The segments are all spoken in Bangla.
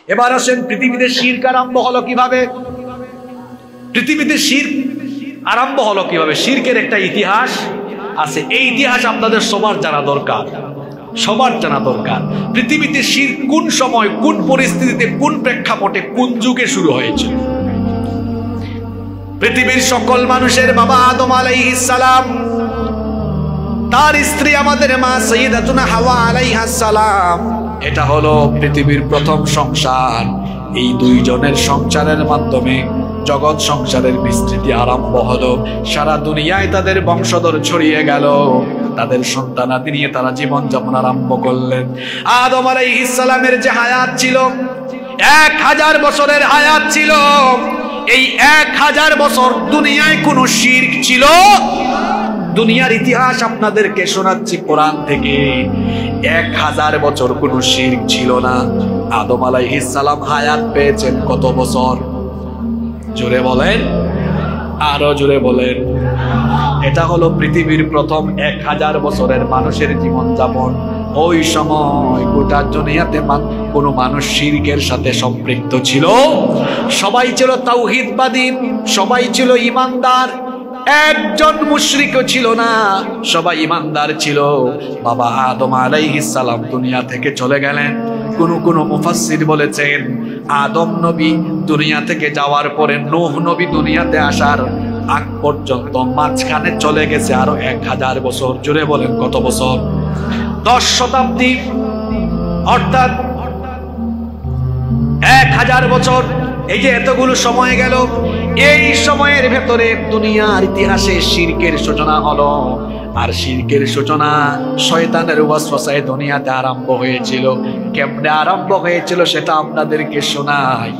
এবার আসেন পৃথিবীতে শিরক আরম্ভ হলো কিভাবে? পৃথিবীতে শিরক আরম্ভ হলো কিভাবে? শিরকের একটা ইতিহাস আছে, এই ইতিহাস আপনাদের সবার জানা দরকার, সবার জানা দরকার। পৃথিবীতে শিরক কোন সময়, কোন পরিস্থিতিতে, কোন প্রেক্ষাপটে, কোন যুগে শুরু হয়েছে? পৃথিবীর সকল মানুষের বাবা আদম আলাইহিস সালাম, তার স্ত্রী আমাদের মা সাইয়্যিদাতুনা হাওয়া আলাইহাস সালাম, এটা হলো পৃথিবীর প্রথম সংসার। এই দুইজনের সংসারের মাধ্যমে জগৎ সংসারের বিস্তৃতি আরম্ভ হলো। সারা দুনিয়ায় তাদের বংশধর ছড়িয়ে গেল, তাদের সন্তানাদি নিয়ে তারা জীবন যাপন আরম্ভ করলেন। আদম আলাইহিস সালামের যে হায়াত ছিল 1000 বছরের হায়াত ছিল, এই 1000 বছর দুনিয়ায় কোনো শিরক ছিল? দুনিয়ার ইতিহাস আপনাদেরকে শোনাচ্ছি কোরআন থেকে। 1000 বছর কোনো শিরক ছিল না। আদম আলাইহিস সালাম হায়াত পেয়েছেন কত বছর? জোরে বলেন, আরো জোরে বলেন। এটা হলো পৃথিবীর প্রথম 1000 বছরের মানুষের জীবন যাপন। ওই সময় গোটা দুনিয়াতে কোনো মানুষ শিরকের সাথে সম্পৃক্ত ছিল? সবাই ছিল তাওহীদবাদী, সবাই ছিল ঈমানদার, একজন মুশরিকও ছিল না, সবাই ঈমানদার ছিল। বাবা আদম আলাইহিস সালাম দুনিয়া থেকে চলে গেলেন। কোন মুফাসসির বলেছেন আদম নবী দুনিয়া থেকে যাওয়ার পরে নূহ নবী দুনিয়াতে আসার আগ পর্যন্ত মাঝখানে চলে গেছে আরো 1000 বছর। জুড়ে বলেন কত বছর? 10 শতাব্দী, অর্থাৎ 1000 বছর। এই যে এতগুলো সময় গেল, এই সময়ের ভেতরে দুনিয়ার ইতিহাসে শিরকের সূচনা হলো। আর শিরকের সূচনা শয়তানের ওয়াসওয়াসায় দুনিয়াতে আরম্ভ হয়েছিল। কেমনে আরম্ভ হয়েছিল সেটা আপনাদেরকে শোনাই।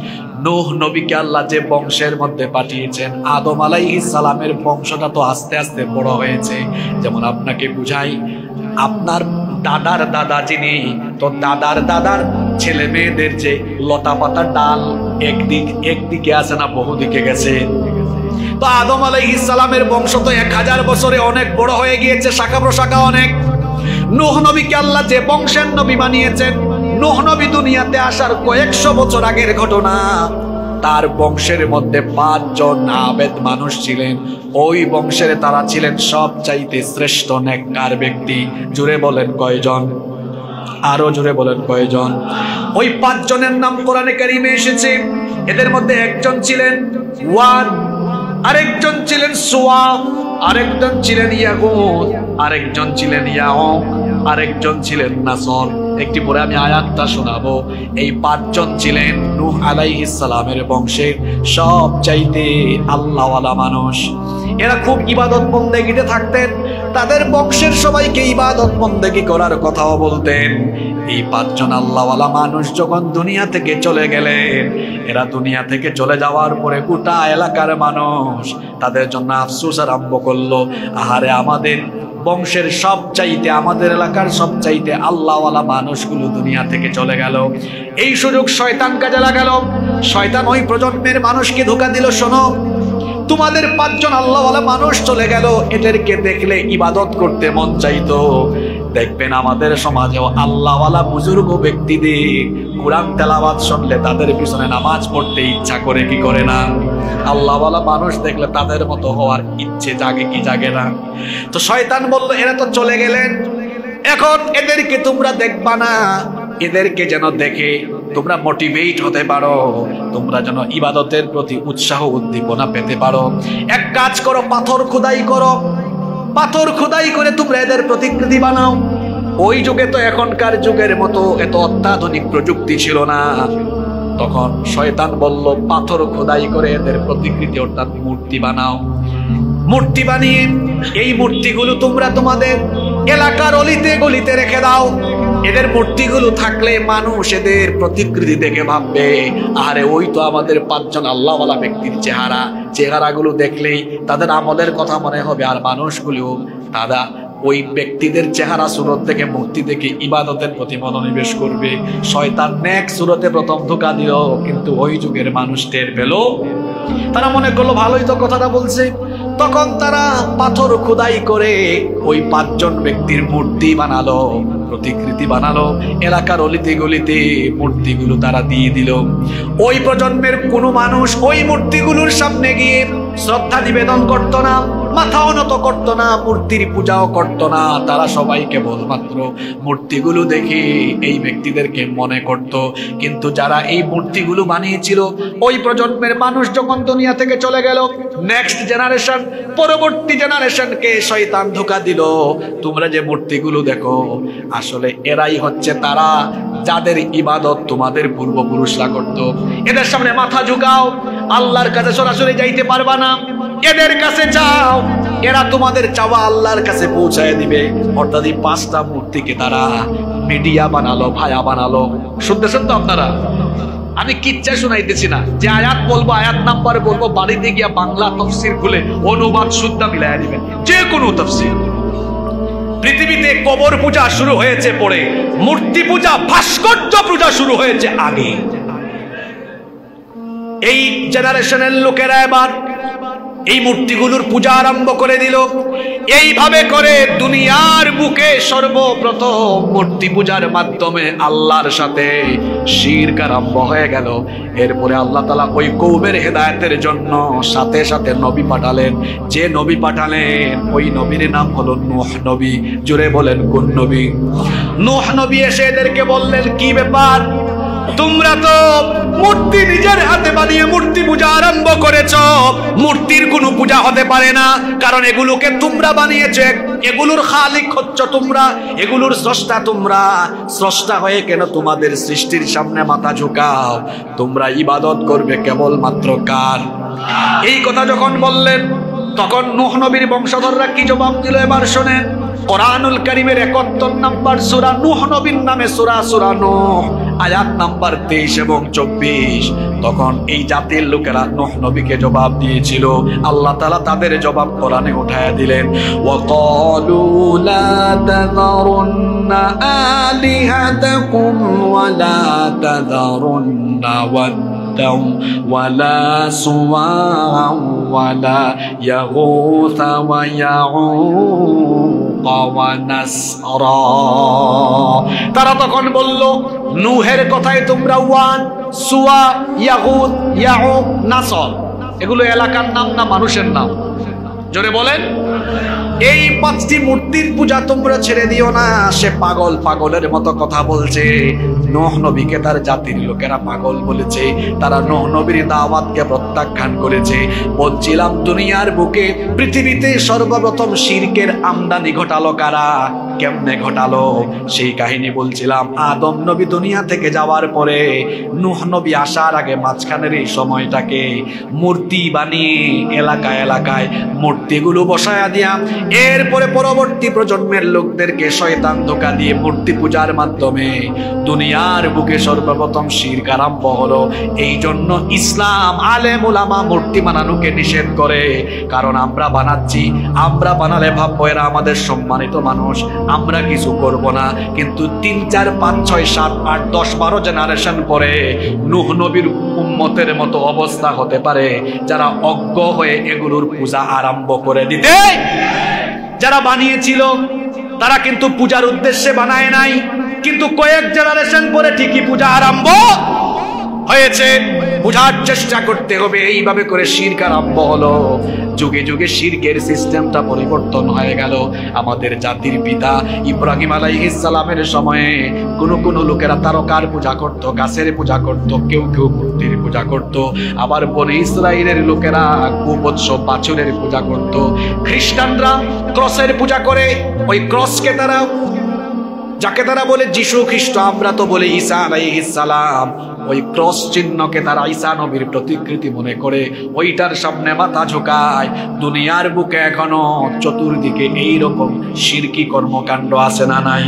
নূহ নবীকে আল্লাহ যে বংশের মধ্যে পাঠিয়েছেন, আদম আলাইহিস সালামের বংশটা তো আস্তে আস্তে বড় হয়েছে। যেমন আপনাকে বুঝাই, আপনার দাদার দাদা যিনি, তো দাদার দাদার ছেলে মেয়েদের যে লতা পাতা ডাল একদিকে আছে না, বহুদিকে গেছে। তো আদম আলাইহিস সালামের বংশ তো 1000 বছরে অনেক বড় হয়ে গিয়েছে, শাখা প্রশাখা অনেক। নূহ নবীকে আল্লাহ যে বংশের নবী বানিয়েছেন, নূহ নবী দুনিয়াতে আসার কয়েকশো বছর আগের ঘটনা। তার বংশের মধ্যে 5 জন আবেদ মানুষ ছিলেন। ওই বংশের তারা ছিলেন সবচাইতে শ্রেষ্ঠ নেককার ব্যক্তি। জুড়ে বলেন কয়জন? আরো জোরে বলেন কয়জন? ওই 5 জনের নাম কোরআনে কারিমে এসেছে। এদের মধ্যে একজন ছিলেন ওয়াদ, আরেকজন ছিলেন সুয়া, আরেকজন ছিলেন ইয়াগুত, আরেকজন ছিলেন ইয়াউক, আরেকজন ছিলেন নাসর। একটি পরে আমি আয়াতটা শোনাবো। এই 5 জন ছিলেন নূহ আলাইহিস সালামের বংশের সবচাইতে আল্লাহওয়ালা মানুষ। এরা খুব ইবাদত বন্দেগিতে থাকতেন। তাদের বংশের সবাইকে ইবাদত বন্দেগি করার কথাও বলতেন। এই 5 জন আল্লাহওয়ালা মানুষ যখন দুনিয়া থেকে চলে গেলেন, এরা দুনিয়া থেকে চলে যাওয়ার পরে গোটা এলাকার মানুষ তাদের জন্য আফসোস আরম্ভ করলো। আহারে, আমাদের বংশের সবচাইতে, আমাদের এলাকার সবচাইতে আল্লাহওয়ালা মানুষগুলো দুনিয়া থেকে চলে গেল। এই সুযোগ শয়তান কাজে লাগালো। শয়তান ওই প্রজন্মের মানুষকে ধোঁকা দিল, শোনো, তোমাদের 5 জন আল্লাহওয়ালা মানুষ চলে গেল, এদেরকে দেখলে ইবাদত করতে মন চাইতো। দেখবেন আমাদের সমাজেও আল্লাহওয়ালা বুজুর্গ ব্যক্তিদের কোরআন তেলাওয়াত শুনলে তাদের পিছনে নামাজ পড়তে ইচ্ছা করে কি করে না? আল্লাহওয়ালা মানুষ দেখলে তাদের মতো হওয়ার ইচ্ছে জাগে কি জাগে না? তো শয়তান বলল, এরা তো চলে গেলেন, এখন এদেরকে তোমরা দেখবা না, এদেরকে যেন দেখে তোমরা মোটিভেট হতে পারো, তোমরা যেন ইবাদতের প্রতি উৎসাহ উদ্দীপনা পেতে পারো। এক কাজ করো, পাথর খোদাই করো, পাথর খোদাই করে তোমরা এদের প্রতিকৃতি বানাও। ওই যুগে তো এখনকার যুগের মতো এত অত্যাধুনিক প্রযুক্তি ছিল না। তখন শয়তান বলল, পাথর খোদাই করে এদের প্রতিকৃতি অর্থাৎ মূর্তি বানাও। মূর্তি বানিয়ে এই মূর্তিগুলো তোমরা তোমাদের এলাকার অলিতে গলিতে রেখে দাও। এদের মূর্তিগুলো থাকলে মানুষ এদের প্রতিকৃতি দেখে ভাববে, আরে ওই তো আমাদের 5 জন আল্লাহওয়ালা ব্যক্তির চেহারাগুলো দেখলেই তাদের আমলের কথা মনে হবে। আর মানুষগুলো তারা ওই ব্যক্তিদের চেহারা সুরত থেকে, মূর্তি দেখে ইবাদতের প্রতি মনোনিবেশ করবে। শয়তান নেক সুরতে প্রথম ধোঁকা দিল, কিন্তু ওই যুগের মানুষ টের পেল। তারা মনে করলো ভালোই তো কথাটা বলছে। তখন তারা পাথর খোদাই করে ওই 5 জন ব্যক্তির মূর্তি বানালো, প্রতিকৃতি বানালো, এলাকার অলিতে গলিতে মূর্তিগুলো তারা দিয়ে দিল। ওই প্রজন্মের কোনো মানুষ ওই মূর্তিগুলোর সামনে গিয়ে শ্রদ্ধা নিবেদন করত না, মাথাও নত করত না, মূর্তির পূজাও করত না। তারা সবাই কেবলমাত্র মূর্তিগুলো দেখে এই ব্যক্তিদেরকে মনে করত। কিন্তু যারা এই মূর্তিগুলো বানিয়েছিল ওই প্রজন্মের মানুষ যখন দুনিয়া থেকে চলে গেল, নেক্সট জেনারেশন, পরবর্তী জেনারেশনকে শয়তান ধোঁকা দিল, তোমরা যে মূর্তিগুলো দেখো আসলে এরাই হচ্ছে তারা যাদের ইবাদত তোমাদের পূর্বপুরুষরা করত। এদের সামনে মাথা ঝুঁকাও, আল্লাহর কাছে সরাসরি যাইতে পারবা না, এদের কাছে যাও, এরা তোমাদের চাওয়া আল্লাহর কাছে পৌঁছায় দিবে। অর্থাৎ এই 5টা মূর্তিকে তারা মিডিয়া বানালো, ভায়া বানালো। শুনতেছেন তো আপনারা? আমি কিচ্ছা শুনাইতেছি না, যে আয়াত বলবো, আয়াত নাম্বার বলবো, বাড়িতে গিয়া বাংলা তাফসীর খুলে অনুবাদ শুদ্ধ মিলাইয়া দিবেন, যে কোনো তাফসীর। পৃথিবীতে কবর পূজা শুরু হয়েছে পরে, মূর্তি পূজা, ভাস্কর্য পূজা শুরু হয়েছে আগে। এই জেনারেশনের লোকেরা এবার এই মূর্তিগুলোর পূজা আরম্ভ করে দিল। এইভাবে করে দুনিয়ার বুকে সর্বপ্রথম মূর্তি পূজার মাধ্যমে আল্লাহর সাথে শিরক আরম্ভ হয়ে গেল। এরপরে আল্লাহ তাআলা ওই কওমের হেদায়েতের জন্য সাথে সাথে নবী পাঠালেন। যে নবী পাঠালেন ওই নবীর নাম হলো নূহ নবী। জোরে বলেন কোন নবী? নূহ নবী এসে এদেরকে বললেন, কি ব্যাপার, তোমরা তো মূর্তি নিজের হাতে বানিয়ে মূর্তি পূজা আরম্ভ করেছো। মূর্তির কোনো পূজা হতে পারে না, কারণ এগুলোকে তোমরা বানিয়েছো, এগুলোর খালিক হচ্ছ তোমরা, এগুলোর স্রষ্টা তোমরা। স্রষ্টা হয়ে কেন তোমাদের সৃষ্টির সামনে মাথা ঝুঁকাও? তোমরা ইবাদত করবে কেবলমাত্র কার? এই কথা যখন বললেন তখন নূহ নবীর বংশধররা কি জবাব দিল এবার শোনেন। কোরআনুল কারীমের 71 নম্বর সূরা, নূহ নবীর নামে সূরা, সূরা নূহ, আয়াত নাম্বার 23 এবং 24। তখন এই জাতির লোকেরা নূহ নবীকে জবাব দিয়েছিল। আল্লাহ তাআলা তাদের জবাব কোরআনে উঠায়া দিলেন, ওয়াকালু লা তাযারুন্না আলিহাতাকুম ওয়া লা তাযারুন্না ওয়াদ্দাও ওয়া লা সুওয়া ওয়া লা ইয়াগুথা ওয়া ইয়াউক ওয়া নাসরা। তারা তখন বলল, নূহের কথায় তোমরা ওয়ান, সুয়া, ইয়াগুত, ইয়াউক, নাসর, এগুলো এলাকার নাম না মানুষের নাম? জোরে বলেন। এই 5টি মূর্তির পূজা তোমরা ছেড়ে দিও না। সে পাগল, পাগলের মতো কথা বলছে। নূহ নবীকে তার জাতির লোকেরা পাগল বলেছে, তারা নূহ নবীর দাওয়াতকে প্রত্যাখ্যান করেছে। বলছিলাম দুনিয়ার বুকে পৃথিবীতে সর্বপ্রথম শিরকের আমদানি ঘটালো কারা, কেমনে ঘটালো সেই কাহিনী বলছিলাম। আদম নবী দুনিয়া থেকে যাওয়ার পরে নূহ নবী আসার আগে মাঝখানের এই সময়টাকে মূর্তি বানিয়ে এলাকায় এলাকায় মূর্তিগুলো বসায়া দিয়া, এরপরে পরবর্তী প্রজন্মের লোকদেরকে শয়তান ধোঁকা দিয়ে মূর্তি পূজার মাধ্যমে দুনিয়ার বুকে সর্বপ্রথম শিরক আরম্ভ হলো। এই জন্য ইসলাম আলেম উলামা মূর্তি বানানোকে নিষেধ করে। কারণ আমরা বানাচ্ছি, আমরা বানালে ভাববো এরা আমাদের সম্মানিত মানুষ, আমরা কিছু করব না। কিন্তু 3, 4, 5, 6, 7, 8, 10, 12 জেনারেশন পরে নূহ নবীর উম্মতের মতো অবস্থা হতে পারে, যারা অজ্ঞ হয়ে এগুলোর পূজা আরম্ভ করে দিতে। যারা বানিয়েছিল তারা কিন্তু পূজার উদ্দেশ্যে বানায় নাই, কিন্তু কয়েক জেনারেশন পরে ঠিকই পূজা আরম্ভ হয়েছে। বোঝার চেষ্টা করতে হবে, এইভাবে করে শিরক আরম্ভ হলো। যুগে যুগে শিরকের সিস্টেমটা পরিবর্তন হয়ে গেল। আমাদের জাতির পিতা ইব্রাহিম আলাইহিস সালামের সময়ে কোন লোকেরা তারকার পূজা করত, গাছের পূজা করত, কেউ কেউ মূর্তির পূজা করত। আবার বনি ইসরাইলের লোকেরা গোবৎস বাছুরের পূজা করত। খ্রিস্টানরা ক্রসের পূজা করে, ওই ক্রসকে তারা, যাকে তারা বলে যিশু খ্রিস্ট, আমরা তো বলি ঈসা আলাইহিস সালাম, ওই ক্রস চিহ্নকে তারা ঈসা নবীর প্রতিকৃতি মনে করে ওইটার সামনে মাথা ঝুঁকায়। দুনিয়ার বুকে এখনো চতুর্দিকে এইরকম শিরকি কর্মকাণ্ড আছে না নাই?